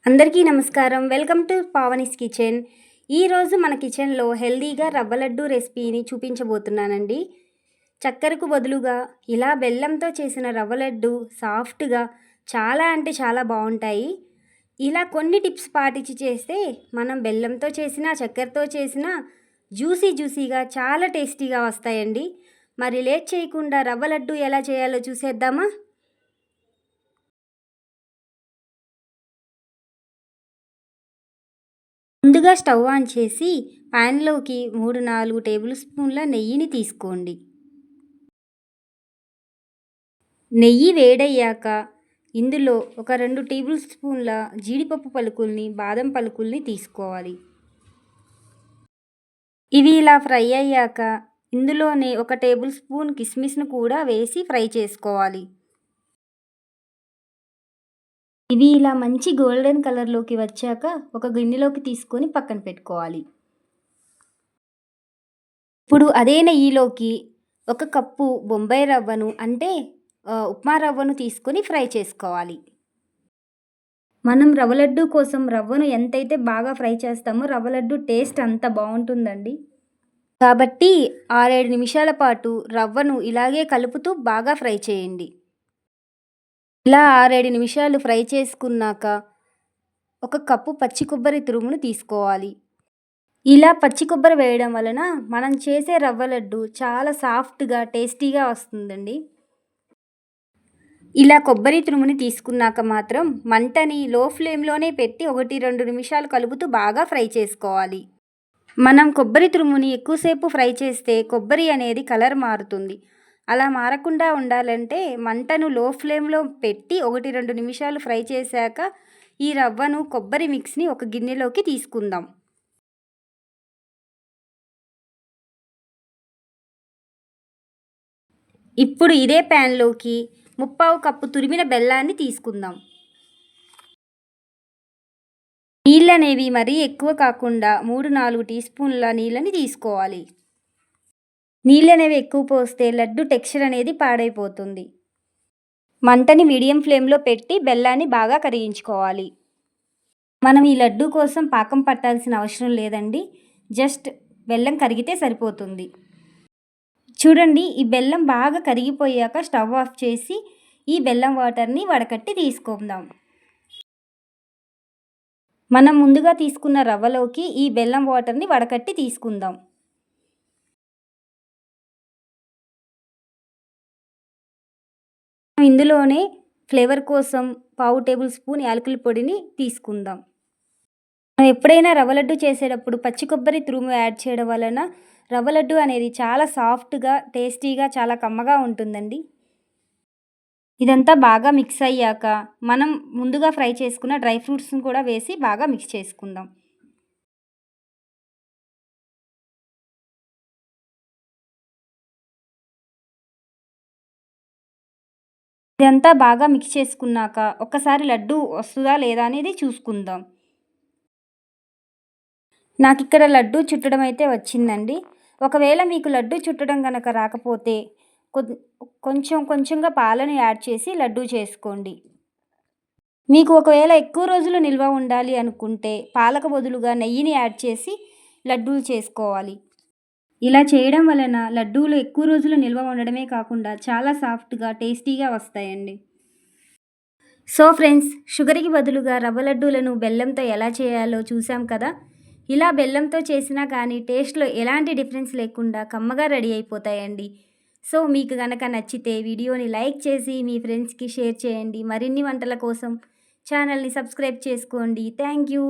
అందరికీ నమస్కారం. Welcome to Pavani's kitchen. ఈరోజు మన కిచెన్లో హెల్దీగా రవ్వ లడ్డు రెసిపీని చూపించబోతున్నానండి. చక్కెరకు బదులుగా ఇలా బెల్లంతో చేసిన రవ్వ లడ్డు సాఫ్ట్గా చాలా అంటే చాలా బాగుంటాయి. ఇలా కొన్ని టిప్స్ పాటించి చేస్తే మనం బెల్లంతో చేసిన చక్కెరతో చేసిన జ్యూసీగా చాలా టేస్టీగా వస్తాయండి. మరి లేట్ చేయకుండా రవ్వ లడ్డు ఎలా చేయాలో చూసేద్దామా? ముందుగా స్టవ్ ఆన్ చేసి ప్యాన్లోకి 3-4 టేబుల్ స్పూన్ల నెయ్యిని తీసుకోండి. నెయ్యి వేడయ్యాక ఇందులో ఒక 2 టేబుల్ స్పూన్ల జీడిపప్పు పలుకుల్ని, బాదం పలుకుల్ని తీసుకోవాలి. ఇవి ఇలా ఫ్రై అయ్యాక ఇందులోనే ఒక టేబుల్ స్పూన్ కిస్మిస్ను కూడా వేసి ఫ్రై చేసుకోవాలి. ఇవి ఇలా మంచి గోల్డెన్ కలర్లోకి వచ్చాక ఒక గిన్నెలోకి తీసుకొని పక్కన పెట్టుకోవాలి. ఇప్పుడు అదే నెయ్యిలోకి ఒక కప్పు బొంబాయి రవ్వను అంటే ఉప్మా రవ్వను తీసుకొని ఫ్రై చేసుకోవాలి. మనం రవ్వ లడ్డు కోసం రవ్వను ఎంతైతే బాగా ఫ్రై చేస్తామో రవ్వ లడ్డు టేస్ట్ అంత బాగుంటుందండి. కాబట్టి 6-7 నిమిషాల పాటు రవ్వను ఇలాగే కలుపుతూ బాగా ఫ్రై చేయండి. ఇలా 6-7 నిమిషాలు ఫ్రై చేసుకున్నాక ఒక కప్పు పచ్చి కొబ్బరి తురుమును తీసుకోవాలి. ఇలా పచ్చి కొబ్బరి వేయడం వలన మనం చేసే రవ్వ లడ్డు చాలా సాఫ్ట్గా టేస్టీగా వస్తుందండి. ఇలా కొబ్బరి తురుముని తీసుకున్నాక మాత్రం మంటని లో ఫ్లేమ్లోనే పెట్టి 1-2 నిమిషాలు కలుపుతూ బాగా ఫ్రై చేసుకోవాలి. మనం కొబ్బరి తురుముని ఎక్కువసేపు ఫ్రై చేస్తే కొబ్బరి అనేది కలర్ మారుతుంది. అలా మారకుండా ఉండాలంటే మంటను లో ఫ్లేమ్లో పెట్టి 1-2 నిమిషాలు ఫ్రై చేశాక ఈ రవ్వను కొబ్బరి మిక్స్ని ఒక గిన్నెలోకి తీసుకుందాం. ఇప్పుడు ఇదే ప్యాన్లోకి 3/4 కప్పు తురిమిన బెల్లాన్ని తీసుకుందాం. నీళ్ళనేవి మరీ ఎక్కువ కాకుండా 3-4 టీ స్పూన్ల నీళ్ళని తీసుకోవాలి. నీళ్ళనేవి ఎక్కువ పోస్తే లడ్డు టెక్స్చర్ అనేది పాడైపోతుంది. మంటని మీడియం ఫ్లేమ్లో పెట్టి బెల్లాన్ని బాగా కరిగించుకోవాలి. మనం ఈ లడ్డు కోసం పాకం పట్టాల్సిన అవసరం లేదండి. జస్ట్ బెల్లం కరిగితే సరిపోతుంది. చూడండి, ఈ బెల్లం బాగా కరిగిపోయాక స్టవ్ ఆఫ్ చేసి ఈ బెల్లం వాటర్ని వడకట్టి తీసుకుందాం. మనం ముందుగా తీసుకున్న రవ్వలోకి ఈ బెల్లం వాటర్ని వడకట్టి తీసుకుందాం. ఇందులోనే ఫ్లేవర్ కోసం 1/4 టేబుల్ స్పూన్ యాలకుల పొడిని తీసుకుందాం. మనం ఎప్పుడైనా రవ్వ లడ్డు చేసేటప్పుడు పచ్చి కొబ్బరి తురుము యాడ్ చేయడం వలన రవ్వ లడ్డు అనేది చాలా సాఫ్ట్గా టేస్టీగా చాలా కమ్మగా ఉంటుందండి. ఇదంతా బాగా మిక్స్ అయ్యాక మనం ముందుగా ఫ్రై చేసుకున్న డ్రై ఫ్రూట్స్ని కూడా వేసి బాగా మిక్స్ చేసుకుందాం. ఇదంతా బాగా మిక్స్ చేసుకున్నాక ఒకసారి లడ్డు వస్తుందా లేదా అనేది చూసుకుందాం. నాకు ఇక్కడ లడ్డు చుట్టడం అయితే వచ్చిందండి. ఒకవేళ మీకు లడ్డు చుట్టడం కనుక రాకపోతే కొంచెంగా పాలను యాడ్ చేసి లడ్డు చేసుకోండి. మీకు ఒకవేళ ఎక్కువ రోజులు నిల్వ ఉండాలి అనుకుంటే పాలకు బదులుగా నెయ్యిని యాడ్ చేసి లడ్డూలు చేసుకోవాలి. ఇలా చేయడం వలన లడ్డూలు ఎక్కువ రోజులు నిల్వ ఉండడమే కాకుండా చాలా సాఫ్ట్గా టేస్టీగా వస్తాయండి. సో ఫ్రెండ్స్, షుగర్కి బదులుగా రవ్వ లడ్డూలను బెల్లంతో ఎలా చేయాలో చూసాం కదా. ఇలా బెల్లంతో చేసినా కానీ టేస్ట్లో ఎలాంటి డిఫరెన్స్ లేకుండా కమ్మగా రెడీ అయిపోతాయండి. సో మీకు కనుక నచ్చితే వీడియోని లైక్ చేసి మీ ఫ్రెండ్స్కి షేర్ చేయండి. మరిన్ని వంటల కోసం ఛానల్ని సబ్స్క్రైబ్ చేసుకోండి. Thank you.